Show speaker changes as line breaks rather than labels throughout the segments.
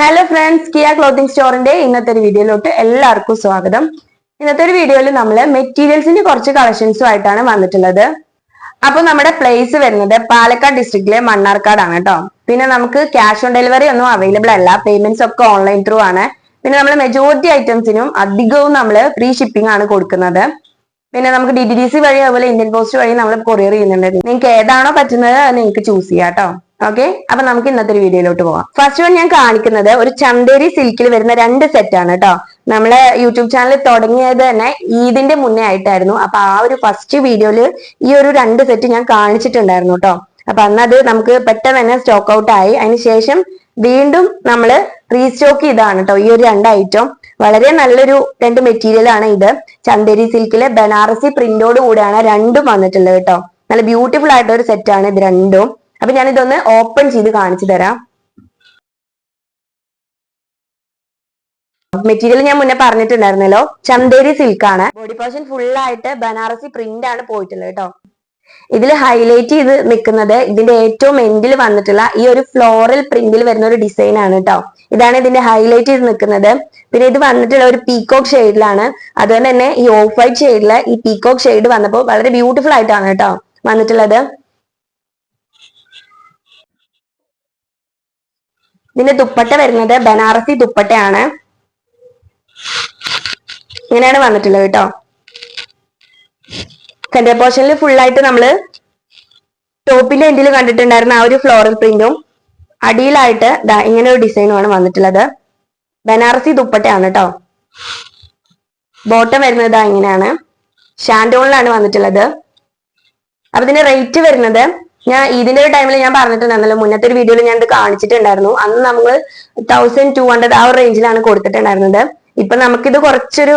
Hello friends, Kia clothing സ്റ്റോറിന്റെ ഇന്നത്തെ ഒരു വീഡിയോയിലോട്ട് എല്ലാവർക്കും സ്വാഗതം. ഇന്നത്തെ ഒരു വീഡിയോയിൽ നമ്മൾ മെറ്റീരിയൽസിന്റെ കുറച്ച് കളക്ഷൻസും ആയിട്ടാണ് വന്നിട്ടുള്ളത്. അപ്പൊ നമ്മുടെ പ്ലേസ് വരുന്നത് പാലക്കാട് ഡിസ്ട്രിക്റ്റിലെ മണ്ണാർക്കാടാണ് കേട്ടോ. പിന്നെ നമുക്ക് ക്യാഷ് ഓൺ ഡെലിവറി ഒന്നും അവൈലബിൾ അല്ല, പേയ്മെന്റ്സ് ഒക്കെ ഓൺലൈൻ ത്രൂ ആണ്. പിന്നെ നമ്മൾ മെജോറിറ്റി ഐറ്റംസിനും അധികവും നമ്മൾ ഫ്രീ ഷിപ്പിംഗ് ആണ് കൊടുക്കുന്നത്. പിന്നെ നമുക്ക് DTDC വഴി അതുപോലെ ഇന്ത്യൻ പോസ്റ്റ് വഴി നമ്മൾ കൊറിയർ ചെയ്യുന്നുണ്ട്. നിങ്ങൾക്ക് ഏതാണോ പറ്റുന്നത് അത് നിങ്ങൾക്ക് ചൂസ് ചെയ്യാം കേട്ടോ. ഓക്കെ, അപ്പൊ നമുക്ക് ഇന്നത്തെ ഒരു വീഡിയോയിലോട്ട് പോകാം. ഫസ്റ്റ് വൺ ഞാൻ കാണിക്കുന്നത് ഒരു ചന്തേരി സിൽക്കിൽ വരുന്ന 2 സെറ്റ് ആണ് കേട്ടോ. നമ്മളെ യൂട്യൂബ് ചാനൽ തുടങ്ങിയത് തന്നെ ഈദിന്റെ മുന്നേ ആയിട്ടായിരുന്നു. അപ്പൊ ആ ഒരു ഫസ്റ്റ് വീഡിയോയില് ഈ ഒരു 2 സെറ്റ് ഞാൻ കാണിച്ചിട്ടുണ്ടായിരുന്നു കേട്ടോ. അപ്പൊ അന്നത് നമുക്ക് പെട്ടെന്ന് തന്നെ സ്റ്റോക്ക് ഔട്ട് ആയി. അതിനുശേഷം വീണ്ടും നമ്മൾ റീസ്റ്റോക്ക് ചെയ്താണ് കേട്ടോ ഈ ഒരു 2 ഐറ്റം. വളരെ നല്ലൊരു 2 മെറ്റീരിയൽ ആണ് ഇത്. ചന്തേരി സിൽക്കിലെ ബനാറസി പ്രിന്റോട് കൂടെയാണ് രണ്ടും വന്നിട്ടുള്ളത് കേട്ടോ. നല്ല ബ്യൂട്ടിഫുൾ ആയിട്ടുള്ള ഒരു സെറ്റ് ആണ് ഇത് രണ്ടും. അപ്പൊ ഞാൻ ഇതൊന്ന് ഓപ്പൺ ചെയ്ത് കാണിച്ചു തരാം. മെറ്റീരിയൽ ഞാൻ മുന്നേ പറഞ്ഞിട്ടുണ്ടായിരുന്നല്ലോ, ചന്തേരി സിൽക്ക് ആണ്. ബോഡി പോർഷൻ ഫുൾ ആയിട്ട് ബനാറസി പ്രിന്റ് ആണ് പോയിട്ടുള്ളത് കേട്ടോ. ഇതിൽ ഹൈലൈറ്റ് ചെയ്ത് നിൽക്കുന്നത് ഇതിന്റെ ഏറ്റവും എൻഡിൽ വന്നിട്ടുള്ള ഈ ഒരു ഫ്ലോറൽ പ്രിന്റിൽ വരുന്ന ഒരു ഡിസൈൻ ആണ് കേട്ടോ. ഇതാണ് ഇതിന്റെ ഹൈലൈറ്റ് ചെയ്ത് നിൽക്കുന്നത്. പിന്നെ ഇത് വന്നിട്ടുള്ള ഒരു പീകോക്ക് ഷെയ്ഡിലാണ്. അതുകൊണ്ട് തന്നെ ഈ ഓഫ് വൈറ്റ് ഷെയ്ഡില് ഈ പീകോക്ക് ഷെയ്ഡ് വന്നപ്പോൾ വളരെ ബ്യൂട്ടിഫുൾ ആയിട്ടാണ് കേട്ടോ വന്നിട്ടുള്ളത്. ഇതിന്റെ ദുപ്പട്ട വരുന്നത് ബനാറസി ദുപ്പട്ടയാണ്. ഇങ്ങനെയാണ് വന്നിട്ടുള്ളത് കേട്ടോ. സെന്റർ പോർഷനിൽ ഫുൾ ആയിട്ട് നമ്മള് ടോപ്പിന്റെ എൻഡിൽ കണ്ടിട്ടുണ്ടായിരുന്ന ആ ഒരു ഫ്ലോറൽ പ്രിന്റും അടിയിലായിട്ട് ഇങ്ങനെ ഒരു ഡിസൈനുമാണ് വന്നിട്ടുള്ളത്. ബനാറസി ദുപ്പട്ടയാണ് കേട്ടോ. ബോട്ടം വരുന്നത് ഇങ്ങനെയാണ്, ഷാൻഡോണിലാണ് വന്നിട്ടുള്ളത്. അപ്പൊ ഇതിന്റെ റേറ്റ് വരുന്നത് ഞാൻ ഇതിന്റെ ഒരു ടൈമിൽ ഞാൻ പറഞ്ഞിട്ടുണ്ടായിരുന്നല്ലോ, മുന്നത്തെ ഒരു വീഡിയോയിൽ ഞാൻ ഇത് കാണിച്ചിട്ടുണ്ടായിരുന്നു. അന്ന് നമ്മൾ 1200 ആ ഒരു റേഞ്ചിലാണ് കൊടുത്തിട്ടുണ്ടായിരുന്നത്. ഇപ്പൊ നമുക്കിത് കുറച്ചൊരു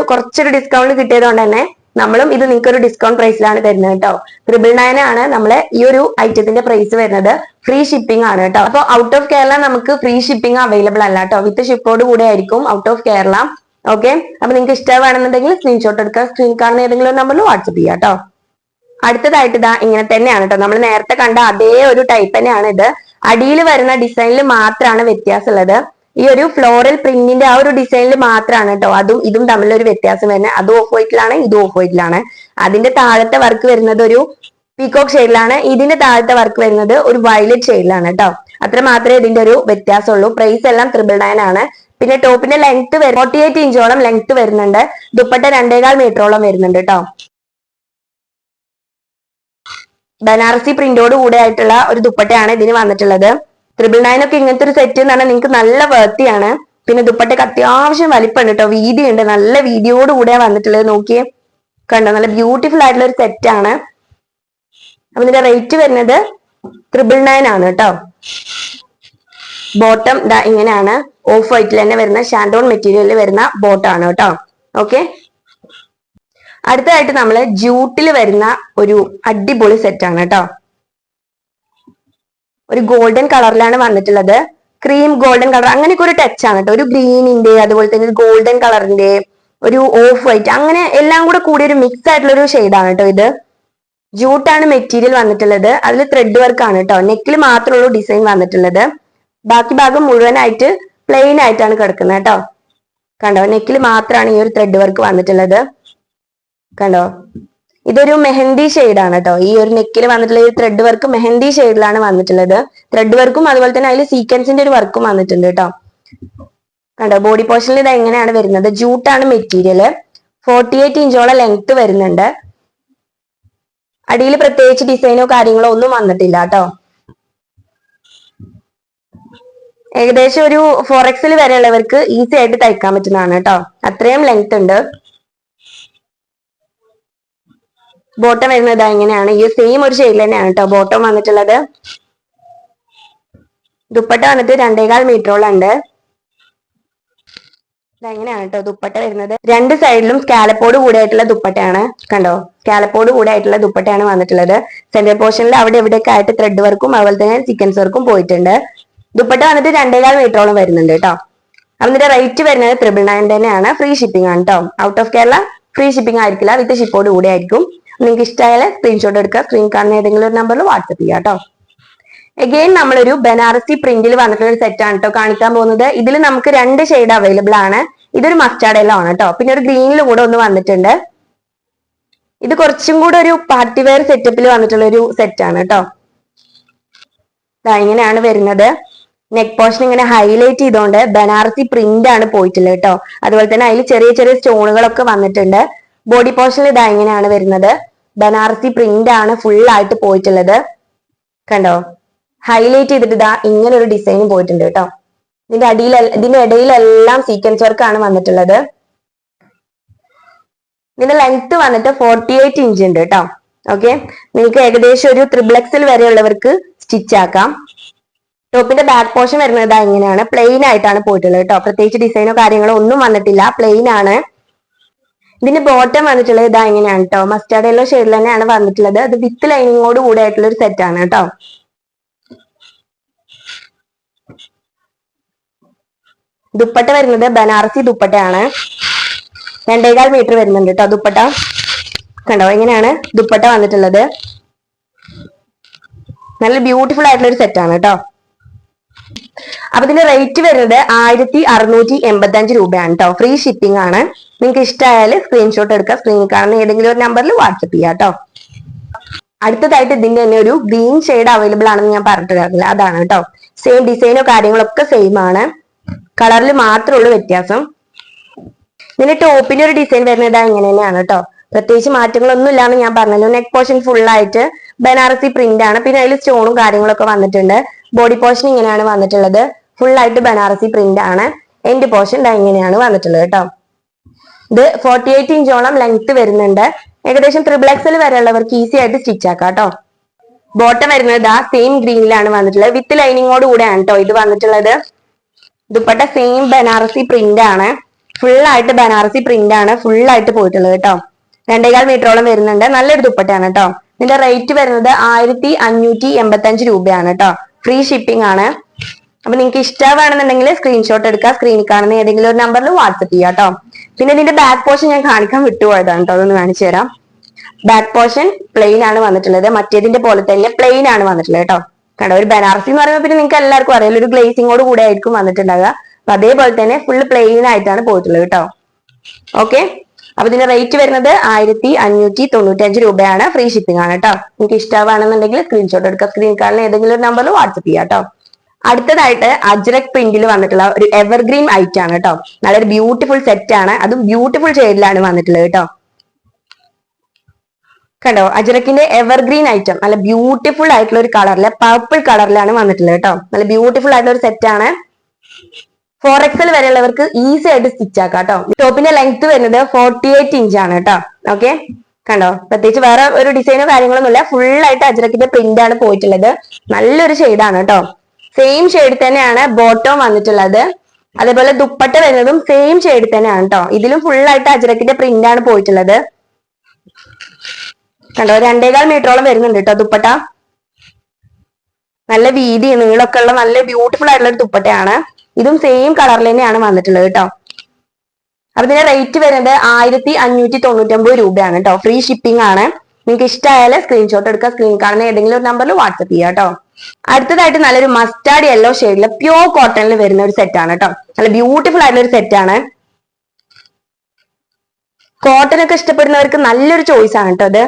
ഡിസ്കൗണ്ട് കിട്ടിയത് കൊണ്ട് തന്നെ നമ്മളും ഇത് നിങ്ങൾക്ക് ഒരു ഡിസ്കൗണ്ട് പ്രൈസിലാണ് തരുന്നത് കേട്ടോ. 999 ആണ് നമ്മളെ ഈ ഒരു ഐറ്റത്തിന്റെ പ്രൈസ് വരുന്നത്. ഫ്രീ ഷിപ്പിംഗ് ആണ് കേട്ടോ. അപ്പൊ ഔട്ട് ഓഫ് കേരള നമുക്ക് ഫ്രീ ഷിപ്പിംഗ് അവൈലബിൾ അല്ല കേട്ടോ. വിത്ത് ഷിപ്പോട് കൂടെ ആയിരിക്കും ഔട്ട് ഓഫ് കേരള. ഓക്കെ, അപ്പൊ നിങ്ങൾക്ക് ഇഷ്ടമാണെന്നുണ്ടെങ്കിൽ സ്ക്രീൻഷോട്ട് എടുക്കുക, സ്ക്രീൻ കാണുന്ന ഏതെങ്കിലും നമ്പറിൽ വാട്സപ്പ് ചെയ്യാം കേട്ടോ. അടുത്തതായിട്ട് ഇങ്ങനെ തന്നെയാണ് കേട്ടോ. നമ്മൾ നേരത്തെ കണ്ട അതേ ഒരു ടൈപ്പ് തന്നെയാണ് ഇത്. അടിയിൽ വരുന്ന ഡിസൈനിൽ മാത്രമാണ് വ്യത്യാസമുള്ളത്. ഈ ഒരു ഫ്ലോറൽ പ്രിന്റിന്റെ ആ ഒരു ഡിസൈനിൽ മാത്രമാണ് കേട്ടോ അതും ഇതും തമ്മിലൊരു വ്യത്യാസം വരുന്നത്. അതും ഓഫ് വൈറ്റിലാണ്, ഇതും ഓഫ് വൈറ്റിലാണ്. അതിന്റെ താഴത്തെ വർക്ക് വരുന്നത് ഒരു പീകോക്ക് ഷെയ്ഡിലാണ്. ഇതിന്റെ താഴത്തെ വർക്ക് വരുന്നത് ഒരു വയലറ്റ് ഷെയ്ഡിലാണ് കേട്ടോ. അത്ര മാത്രമേ ഇതിന്റെ ഒരു വ്യത്യാസമുള്ളൂ. പ്രൈസ് എല്ലാം 999 ആണ്. പിന്നെ ടോപ്പിന്റെ ലെങ്ത് 48 ഇഞ്ചോളം ലെങ്ത് വരുന്നുണ്ട്. ദുപ്പട്ട 2.25 മീറ്ററോളം വരുന്നുണ്ട് കേട്ടോ. ബനാറസി പ്രിന്റോട് കൂടെ ആയിട്ടുള്ള ഒരു ദുപ്പട്ടയാണ് ഇതിന് വന്നിട്ടുള്ളത്. 999 ഒക്കെ ഇങ്ങനത്തെ ഒരു സെറ്റ് എന്ന് പറഞ്ഞാൽ നിങ്ങൾക്ക് നല്ല വർത്തിയാണ്. പിന്നെ ദുപ്പട്ടയ്ക്ക് അത്യാവശ്യം വലിപ്പമുണ്ട് കേട്ടോ, വീതിയുണ്ട്. നല്ല വീതിയോട് കൂടെ വന്നിട്ടുള്ളത്. നോക്കിയേ, കണ്ടോ, നല്ല ബ്യൂട്ടിഫുൾ ആയിട്ടുള്ള ഒരു സെറ്റ് ആണ്. അപ്പൊ ഇതിന്റെ റേറ്റ് വരുന്നത് 999 ആണ് കേട്ടോ. ബോട്ടം ഇങ്ങനെയാണ്, ഓഫ് വൈറ്റിൽ തന്നെ വരുന്ന ഷാൻഡോൺ മെറ്റീരിയലിൽ വരുന്ന ബോട്ടാണ് കേട്ടോ. ഓക്കെ, അടുത്തതായിട്ട് നമ്മള് ജൂട്ടിൽ വരുന്ന ഒരു അടിപൊളി സെറ്റ് ആണ് കേട്ടോ. ഒരു ഗോൾഡൻ കളറിലാണ് വന്നിട്ടുള്ളത്. ക്രീം ഗോൾഡൻ കളർ അങ്ങനെയൊക്കെ ഒരു ടച്ച് ആണ് കേട്ടോ. ഒരു ഗ്രീനിന്റെ, അതുപോലെ തന്നെ ഒരു ഗോൾഡൻ കളറിന്റെ, ഒരു ഓഫ് വൈറ്റ്, അങ്ങനെ എല്ലാം കൂടെ കൂടി ഒരു മിക്സ് ആയിട്ടുള്ള ഒരു ഷെയ്ഡാണ് കേട്ടോ ഇത്. ജൂട്ടാണ് മെറ്റീരിയൽ വന്നിട്ടുള്ളത്. അതിൽ ത്രെഡ് വർക്ക് ആണ് കേട്ടോ. നെക്കിൽ മാത്രമുള്ള ഡിസൈൻ വന്നിട്ടുള്ളത്. ബാക്കി ഭാഗം മുഴുവനായിട്ട് പ്ലെയിൻ ആയിട്ടാണ് കിടക്കുന്നത് കേട്ടോ. കണ്ടോ, നെക്കിൽ മാത്രമാണ് ഈ ഒരു ത്രെഡ് വർക്ക് വന്നിട്ടുള്ളത്. കണ്ടോ, ഇതൊരു മെഹന്തി ഷെയ്ഡാണ് കേട്ടോ. ഈ ഒരു നെക്കിൽ വന്നിട്ടുള്ള ഈ ത്രെഡ് വർക്ക് മെഹന്തി ഷെയ്ഡിലാണ് വന്നിട്ടുള്ളത്. ത്രെഡ് വർക്കും അതുപോലെ തന്നെ അതിൽ സീക്വൻസിന്റെ ഒരു വർക്കും വന്നിട്ടുണ്ട് കേട്ടോ. കണ്ടോ, ബോഡി പോർഷനിൽ ഇത് എങ്ങനെയാണ് വരുന്നത്. ജൂട്ടാണ് മെറ്റീരിയൽ. 48 ഇഞ്ചോളം ലെങ്ത് വരുന്നുണ്ട്. അടിയിൽ പ്രത്യേകിച്ച് ഡിസൈനോ കാര്യങ്ങളോ ഒന്നും വന്നിട്ടില്ല കേട്ടോ. ഏകദേശം ഒരു 4XL വരെയുള്ളവർക്ക് ഈസി ആയിട്ട് തയ്ക്കാൻ പറ്റുന്നതാണ് കേട്ടോ. അത്രയും ലെങ്ത് ഉണ്ട്. ബോട്ടം വരുന്നത് ഇങ്ങനെയാണ്. ഈ സെയിം ഒരു ഷെയ്ഡിൽ തന്നെയാണ് കേട്ടോ ബോട്ടം വന്നിട്ടുള്ളത്. ദുപ്പട്ട വന്നിട്ട് 2.25 മീറ്ററോളം ഉണ്ട്. ഇതെങ്ങനെയാണ് കേട്ടോ ദുപ്പട്ട വരുന്നത്. 2 സൈഡിലും സ്കാലപ്പോട് കൂടെ ആയിട്ടുള്ള ദുപ്പട്ടയാണ്. കണ്ടോ, സ്കാലപ്പോട് കൂടെ ആയിട്ടുള്ള ദുപ്പട്ടയാണ് വന്നിട്ടുള്ളത്. സെന്റർ പോർഷനിൽ അവിടെ എവിടെയൊക്കെ ആയിട്ട് ത്രെഡ് വർക്കും അതുപോലെ തന്നെ സീക്വൻസ് വർക്കും പോയിട്ടുണ്ട്. ദുപ്പട്ട വന്നിട്ട് 2.25 മീറ്ററോളം വരുന്നുണ്ട് കേട്ടോ. അതിന്റെ റേറ്റ് വരുന്നത് 999 തന്നെയാണ്. ഫ്രീ ഷിപ്പിംഗ് ആണ് കേട്ടോ. Out of Kerala free shipping ആയിരിക്കില്ല, വിത്ത് ഷിപ്പോട് കൂടെ ആയിരിക്കും. നിങ്ങൾക്ക് ഇഷ്ടമായാലും സ്ക്രീൻഷോട്ട് എടുക്കുക, സ്ക്രീൻ കാണുന്ന ഏതെങ്കിലും ഒരു നമ്പറിൽ വാട്സപ്പ് ചെയ്യാം കേട്ടോ. എഗെയിൻ നമ്മളൊരു ബനാറസി പ്രിന്റിൽ വന്നിട്ടുള്ള ഒരു സെറ്റ് ആണ് കേട്ടോ കാണിക്കാൻ പോകുന്നത്. ഇതിൽ നമുക്ക് രണ്ട് ഷെയ്ഡ് അവൈലബിൾ ആണ്. ഇതൊരു മസ്റ്റാർഡ് യെല്ലോ ആണ് കേട്ടോ, പിന്നെ ഒരു ഗ്രീനിലും കൂടെ ഒന്ന് വന്നിട്ടുണ്ട്. ഇത് കുറച്ചും കൂടെ ഒരു പാർട്ടി വെയർ സെറ്റപ്പിൽ വന്നിട്ടുള്ള ഒരു സെറ്റ് ആണ് കേട്ടോ. ഇങ്ങനെയാണ് വരുന്നത്. നെക്ക് പോർഷൻ ഇങ്ങനെ ഹൈലൈറ്റ് ചെയ്തുകൊണ്ട് ബനാറസി പ്രിന്റ് ആണ് പോയിട്ടുള്ളത് കേട്ടോ. അതുപോലെ തന്നെ അതിൽ ചെറിയ ചെറിയ സ്റ്റോണുകളൊക്കെ വന്നിട്ടുണ്ട്. ബോഡി പോർഷനിൽ ഇങ്ങനെയാണ് വരുന്നത്. ബനാറസി പ്രിന്റ് ആണ് ഫുൾ ആയിട്ട് പോയിട്ടുള്ളത്. കണ്ടോ, ഹൈലൈറ്റ് ചെയ്തിട്ട് ഇങ്ങനെ ഒരു ഡിസൈനും പോയിട്ടുണ്ട് കേട്ടോ. ഇതിന്റെ ഇടയിലെല്ലാം സീക്വൻസ് വർക്ക് ആണ് വന്നിട്ടുള്ളത്. ഇതിന്റെ ലെങ്ത് വന്നിട്ട് 48 ഇഞ്ച് ഉണ്ട് കേട്ടോ. ഓക്കെ, നിങ്ങൾക്ക് ഏകദേശം ഒരു XXL വരെയുള്ളവർക്ക് സ്റ്റിച്ച് ആക്കാം. ടോപ്പിന്റെ ബാക്ക് പോർഷൻ വരുന്നത് ഇങ്ങനെയാണ്, പ്ലെയിൻ ആയിട്ടാണ് പോയിട്ടുള്ളത് കേട്ടോ. പ്രത്യേകിച്ച് ഡിസൈനോ കാര്യങ്ങളോ ഒന്നും വന്നിട്ടില്ല, പ്ലെയിൻ ആണ്. ഇതിന്റെ ബോട്ടം വന്നിട്ടുള്ളത് ഇങ്ങനെയാണ് കേട്ടോ. മസ്റ്റാർഡ് യെല്ലോ ഷെയ്ഡിൽ തന്നെയാണ് വന്നിട്ടുള്ളത്. അത് വിത്ത് ലൈനിങ്ങോട് കൂടെ ആയിട്ടുള്ള ഒരു സെറ്റ് ആണ് കേട്ടോ. ദുപ്പട്ട വരുന്നത് ബനാറസി ദുപ്പട്ടയാണ്. 2.25 മീറ്റർ വരുന്നുണ്ട് കേട്ടോ ദുപ്പട്ട. കണ്ടോ, എങ്ങനെയാണ് ദുപ്പട്ട വന്നിട്ടുള്ളത്. നല്ല ബ്യൂട്ടിഫുൾ ആയിട്ടുള്ള ഒരു സെറ്റ് ആണ് കേട്ടോ. അപ്പൊ ഇതിന്റെ റേറ്റ് വരുന്നത് 1685 രൂപയാണ് കേട്ടോ. ഫ്രീ ഷിപ്പിംഗ് ആണ്. നിങ്ങൾക്ക് ഇഷ്ടമായാൽ സ്ക്രീൻഷോട്ട് എടുക്കുക, സ്ക്രീനിൽ കാണുന്ന ഏതെങ്കിലും ഒരു നമ്പറിൽ വാട്സപ്പ് ചെയ്യാം കേട്ടോ. അടുത്തതായിട്ട് ഇതിന്റെ തന്നെ ഒരു ഗ്രീൻ ഷെയ്ഡ് അവൈലബിൾ ആണെന്ന് ഞാൻ പറഞ്ഞിട്ടുണ്ടായിരുന്നില്ല, അതാണ് കേട്ടോ. സെയിം ഡിസൈനോ കാര്യങ്ങളൊക്കെ സെയിം ആണ്, കളറിൽ മാത്രമേ ഉള്ളൂ വ്യത്യാസം. ഇതിന്റെ ടോപ്പിന്റെ ഒരു ഡിസൈൻ വരുന്നത് ഇങ്ങനെ തന്നെയാണ് കേട്ടോ. പ്രത്യേകിച്ച് മാറ്റങ്ങളൊന്നും ഇല്ലാന്ന് ഞാൻ പറഞ്ഞല്ലോ. നെക്ക് പോർഷൻ ഫുൾ ആയിട്ട് ബനാറസി പ്രിന്റ് ആണ്, പിന്നെ അതിൽ സ്റ്റോണും കാര്യങ്ങളൊക്കെ വന്നിട്ടുണ്ട്. ബോഡി പോർഷൻ ഇങ്ങനെയാണ് വന്നിട്ടുള്ളത്, ഫുൾ ആയിട്ട് ബനാറസി പ്രിന്റ് ആണ്. എൻഡ് പോർഷൻ ഇങ്ങനെയാണ് വന്നിട്ടുള്ളത് കേട്ടോ. ഇത് 48 ഇഞ്ചോളം ലെങ്ത് വരുന്നുണ്ട്. ഏകദേശം XXL വരെയുള്ളവർക്ക് ഈസി ആയിട്ട് സ്റ്റിച്ച് ആക്കാം കേട്ടോ. ബോട്ടം വരുന്നത് സെയിം ഗ്രീനിലാണ് വന്നിട്ടുള്ളത്, വിത്ത് ലൈനിങ്ങോട് കൂടെയാണ് കേട്ടോ ഇത് വന്നിട്ടുള്ളത്. ദുപ്പട്ട സെയിം ബനാറസി പ്രിന്റ് ആണ്, ഫുൾ ആയിട്ട് ബനാറസി പ്രിന്റ് ആണ് ഫുൾ ആയിട്ട് പോയിട്ടുള്ളത് കേട്ടോ. 2.25 മീറ്ററോളം വരുന്നുണ്ട്. നല്ലൊരു ദുപ്പട്ടയാണ് കേട്ടോ. ഇതിന്റെ റേറ്റ് വരുന്നത് 1585 രൂപയാണ് കേട്ടോ. ഫ്രീ ഷിപ്പിംഗ് ആണ്. അപ്പൊ നിങ്ങൾക്ക് ഇഷ്ടമാണെന്നുണ്ടെങ്കിൽ സ്ക്രീൻഷോട്ട് എടുക്കുക, സ്ക്രീനിൽ കാണുന്ന ഏതെങ്കിലും ഒരു നമ്പറിൽ വാട്സപ്പ് ചെയ്യാം കേട്ടോ. പിന്നെ ഇതിന്റെ ബാക്ക് പോർഷൻ ഞാൻ കാണിക്കാൻ വിട്ടുപോയതാണ് കേട്ടോ, അതൊന്ന് കാണിച്ചു തരാം. ബാക്ക് പോർഷൻ പ്ലെയിൻ ആണ് വന്നിട്ടുള്ളത്, മറ്റേതിന്റെ പോലെ തന്നെ പ്ലെയിൻ ആണ് വന്നിട്ടുള്ളത് കേട്ടോ. കണ്ടോ, ഒരു ബനാറസി എന്ന് പറയുമ്പോൾ പിന്നെ നിങ്ങൾക്ക് എല്ലാവർക്കും അറിയാലോ, ഒരു ഗ്ലേസിങ്ങോട് കൂടെ ആയിരിക്കും വന്നിട്ടുണ്ടാവുക. അപ്പൊ അതേപോലെ തന്നെ ഫുള്ള് പ്ലെയിൻ ആയിട്ടാണ് പോയിട്ടുള്ളത് കേട്ടോ. ഓക്കെ, അപ്പൊ ഇതിന്റെ റേറ്റ് വരുന്നത് 1595 രൂപയാണ്. ഫ്രീ ഷിപ്പിംഗ് ആണ് കേട്ടോ. നിങ്ങൾക്ക് ഇഷ്ടമാണെന്നുണ്ടെങ്കിൽ സ്ക്രീൻഷോട്ട് എടുക്കുക, സ്ക്രീൻ കാണുന്ന ഏതെങ്കിലും ഒരു നമ്പറിൽ വാട്സപ്പ് ചെയ്യാം കേട്ടോ. അടുത്തതായിട്ട് അജ്രക് പ്രിന്റിൽ വന്നിട്ടുള്ള ഒരു എവർഗ്രീൻ ഐറ്റം ആണ് കേട്ടോ. നല്ലൊരു ബ്യൂട്ടിഫുൾ സെറ്റ് ആണ്, അതും ബ്യൂട്ടിഫുൾ ഷെയ്ഡിലാണ് വന്നിട്ടുള്ളത് കേട്ടോ. കണ്ടോ, അജ്രക്കിന്റെ എവർഗ്രീൻ ഐറ്റം നല്ല ബ്യൂട്ടിഫുൾ ആയിട്ടുള്ള ഒരു കളറില് പർപ്പിൾ കളറിലാണ് വന്നിട്ടുള്ളത് കേട്ടോ. നല്ല ബ്യൂട്ടിഫുൾ ആയിട്ടുള്ള ഒരു സെറ്റ് ആണ്. 4XL വരെയുള്ളവർക്ക് ഈസി ആയിട്ട് സ്റ്റിച്ച് ആക്കാം കേട്ടോ. ടോപ്പിന്റെ ലെങ്ത് വരുന്നത് 48 ഇഞ്ച് ആണ് കേട്ടോ. ഓക്കെ, കണ്ടോ, പ്രത്യേകിച്ച് വേറെ ഒരു ഡിസൈനോ കാര്യങ്ങളൊന്നുമില്ല, ഫുൾ ആയിട്ട് അജ്രക്കിന്റെ പ്രിന്റ് ആണ് പോയിട്ടുള്ളത്. നല്ലൊരു ഷെയ്ഡാണ് കേട്ടോ. സെയിം ഷെയ്ഡ് തന്നെയാണ് ബോട്ടം വന്നിട്ടുള്ളത്. അതേപോലെ ദുപ്പട്ട വരുന്നതും സെയിം ഷെയ്ഡ് തന്നെയാണ് കേട്ടോ. ഇതിലും ഫുൾ ആയിട്ട് അജ്രക്കിന്റെ പ്രിന്റ് ആണ് പോയിട്ടുള്ളത്. കണ്ടോ, 2.25 മീറ്ററോളം വരുന്നുണ്ട് കേട്ടോ ദുപ്പട്ട. നല്ല വീതി നീളമൊക്കെ ഉള്ള നല്ല ബ്യൂട്ടിഫുൾ ആയിട്ടുള്ള ഒരു ദുപ്പട്ടയാണ്. ഇതും സെയിം കളറിൽ തന്നെയാണ് വന്നിട്ടുള്ളത് കേട്ടോ. അപ്പൊ ഇതിന്റെ റേറ്റ് വരുന്നത് 1599 രൂപയാണ് കേട്ടോ. ഫ്രീ ഷിപ്പിംഗ് ആണ്. നിങ്ങൾക്ക് ഇഷ്ടമായാലും സ്ക്രീൻഷോട്ട് എടുക്കുക, സ്ക്രീൻ കാണുന്ന ഏതെങ്കിലും ഒരു നമ്പറിൽ വാട്സപ്പ് ചെയ്യാം കേട്ടോ. അടുത്തതായിട്ട് നല്ലൊരു മസ്റ്റാർഡ് യെല്ലോ ഷെയ്ഡില് പ്യോർ കോട്ടണിൽ വരുന്ന ഒരു സെറ്റ് ആണ് കേട്ടോ. നല്ല ബ്യൂട്ടിഫുൾ ആയിട്ടുള്ള ഒരു സെറ്റ് ആണ്. കോട്ടൺ ഒക്കെ ഇഷ്ടപ്പെടുന്നവർക്ക് നല്ലൊരു ചോയ്സ് ആണ് കേട്ടോ ഇത്.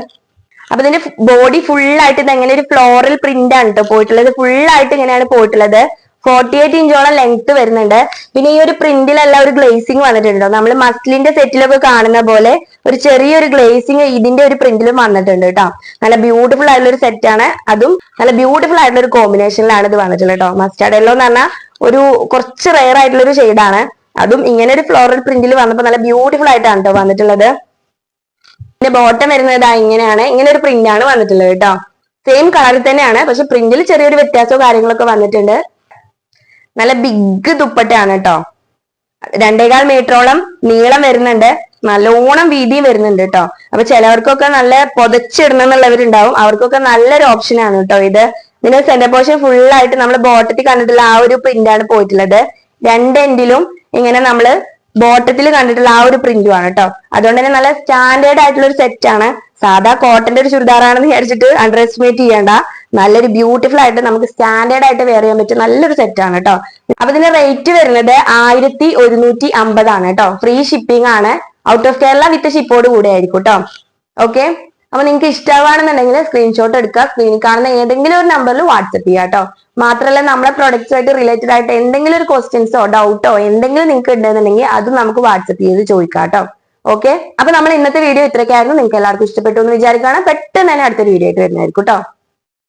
അപ്പൊ ഇതിന്റെ ബോഡി ഫുൾ ആയിട്ട് ഇത് എങ്ങനെ ഒരു ഫ്ലോറൽ പ്രിന്റ് ആണ് കേട്ടോ പോയിട്ടുള്ളത്. ഫുൾ ആയിട്ട് ഇങ്ങനെയാണ് പോയിട്ടുള്ളത്. 48 ഇഞ്ചോളം ലെങ്ത് വരുന്നുണ്ട്. പിന്നെ ഈ ഒരു പ്രിന്റിലെല്ലാം ഒരു ഗ്ലേസിംഗ് വന്നിട്ടുണ്ടോ, നമ്മൾ മസ്ലിന്റെ സെറ്റിലൊക്കെ കാണുന്ന പോലെ ഒരു ചെറിയൊരു ഗ്ലേസിംഗ് ഇതിന്റെ ഒരു പ്രിന്റിലും വന്നിട്ടുണ്ട് കേട്ടോ. നല്ല ബ്യൂട്ടിഫുൾ ആയിട്ടുള്ള ഒരു സെറ്റ് ആണ്. അതും നല്ല ബ്യൂട്ടിഫുൾ ആയിട്ടുള്ള ഒരു കോമ്പിനേഷനിലാണ് ഇത് വന്നിട്ടുള്ളത് കേട്ടോ. മസ്റ്റാർഡ് യെല്ലോ എന്ന് പറഞ്ഞാൽ ഒരു കുറച്ച് റെയർ ആയിട്ടുള്ള ഒരു ഷെയ്ഡാണ്. അതും ഇങ്ങനെ ഒരു ഫ്ലോറൽ പ്രിന്റിൽ വന്നപ്പോൾ നല്ല ബ്യൂട്ടിഫുൾ ആയിട്ടാണ് കേട്ടോ വന്നിട്ടുള്ളത്. പിന്നെ ബോട്ടം വരുന്നത് ഇങ്ങനെയാണ്, ഇങ്ങനെ ഒരു പ്രിന്റ് ആണ് വന്നിട്ടുള്ളത് കേട്ടോ. സെയിം കളറിൽ തന്നെയാണ്, പക്ഷെ പ്രിന്റിൽ ചെറിയൊരു വ്യത്യാസമോ കാര്യങ്ങളൊക്കെ വന്നിട്ടുണ്ട്. നല്ല ബിഗ് ദുപ്പട്ടയാണ് കേട്ടോ. 2.25 മീറ്ററോളം നീളം വരുന്നുണ്ട്, നല്ലോണം വീതിയും വരുന്നുണ്ട് കേട്ടോ. അപ്പൊ ചിലവർക്കൊക്കെ നല്ല പൊതച്ചിടണമെന്നുള്ളവരുണ്ടാവും, അവർക്കൊക്കെ നല്ലൊരു ഓപ്ഷൻ ആണ് കേട്ടോ ഇത്. ഇതിന്റെ സെന്റർ പോർഷൻ ഫുൾ ആയിട്ട് നമ്മൾ ബോട്ടത്തിൽ കണ്ടിട്ടുള്ള ആ ഒരു പ്രിന്റ് ആണ് പോയിട്ടുള്ളത്. രണ്ട് എൻഡിലും ഇങ്ങനെ നമ്മള് ബോട്ടത്തിൽ കണ്ടിട്ടുള്ള ആ ഒരു പ്രിന്റും ആണ് കേട്ടോ. അതുകൊണ്ട് തന്നെ നല്ല സ്റ്റാൻഡേർഡ് ആയിട്ടുള്ള ഒരു സെറ്റ് ആണ്. സാധാ കോട്ടന്റെ ഒരു ചുരിദാറാണെന്ന് വിചാരിച്ചിട്ട് അണ്ടർ എസ്റ്റിമേറ്റ് ചെയ്യേണ്ട, നല്ലൊരു ബ്യൂട്ടിഫുൾ ആയിട്ട് നമുക്ക് സ്റ്റാൻഡേർഡ് ആയിട്ട് വെയർ ചെയ്യാൻ പറ്റിയ നല്ലൊരു സെറ്റ് ആണ് കേട്ടോ. അപ്പൊ ഇതിന്റെ റേറ്റ് വരുന്നത് 1150 കേട്ടോ. ഫ്രീ ഷിപ്പിംഗ് ആണ്. ഔട്ട് ഓഫ് കേരള വിത്ത് ഷിപ്പോട് കൂടെ ആയിരിക്കും കേട്ടോ. ഓക്കെ, അപ്പൊ നിങ്ങൾക്ക് ഇഷ്ടമാണെന്നുണ്ടെങ്കിൽ സ്ക്രീൻഷോട്ട് എടുക്കുക. സ്ക്രീനിൽ കാണുന്ന ഏതെങ്കിലും ഒരു നമ്പറിൽ വാട്സപ്പ് ചെയ്യുക കേട്ടോ. മാത്രമല്ല നമ്മുടെ പ്രൊഡക്ട്സുമായിട്ട് റിലേറ്റഡ് ആയിട്ട് എന്തെങ്കിലും ഒരു ക്വസ്റ്റ്യൻസോ ഡൗട്ടോ എന്തെങ്കിലും നിങ്ങൾക്ക് ഉണ്ടെന്നുണ്ടെങ്കിൽ അത് നമുക്ക് വാട്സപ്പ് ചെയ്ത് ചോദിക്കാം കേട്ടോ. ഓക്കെ, അപ്പൊ നമ്മൾ ഇന്നത്തെ വീഡിയോ ഇത്രയൊക്കെയായിരുന്നു. നിങ്ങൾക്ക് എല്ലാവർക്കും ഇഷ്ടപ്പെട്ടു എന്ന് വിചാരിക്കുകയാണ്. പെട്ടെന്ന് തന്നെ അടുത്ത വീഡിയോ ആയിട്ട് വരുന്നതായിരിക്കും കേട്ടോ.